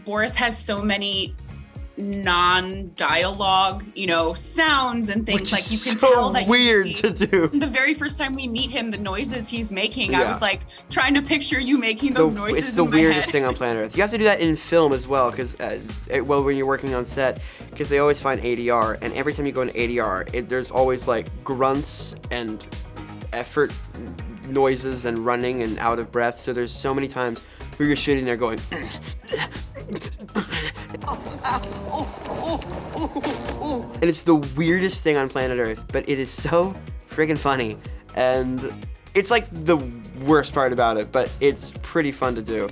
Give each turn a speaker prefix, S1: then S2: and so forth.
S1: Boris has so many non-dialogue, sounds and things.
S2: Which
S1: like you
S2: is
S1: can
S2: so
S1: tell that
S2: weird to do.
S1: The very first time we meet him, the noises he's making, I
S2: Yeah.
S1: was like trying to picture you making those noises.
S2: It's the
S1: in my
S2: weirdest
S1: head.
S2: thing on planet Earth. You have to do that in film as well, because when you're working on set, because they always find ADR, and every time you go in ADR, there's always like grunts and effort noises and running and out of breath. So there's so many times where you're shooting there going. And it's the weirdest thing on planet Earth, but it is so friggin' funny. And it's like the worst part about it, but it's pretty fun to do.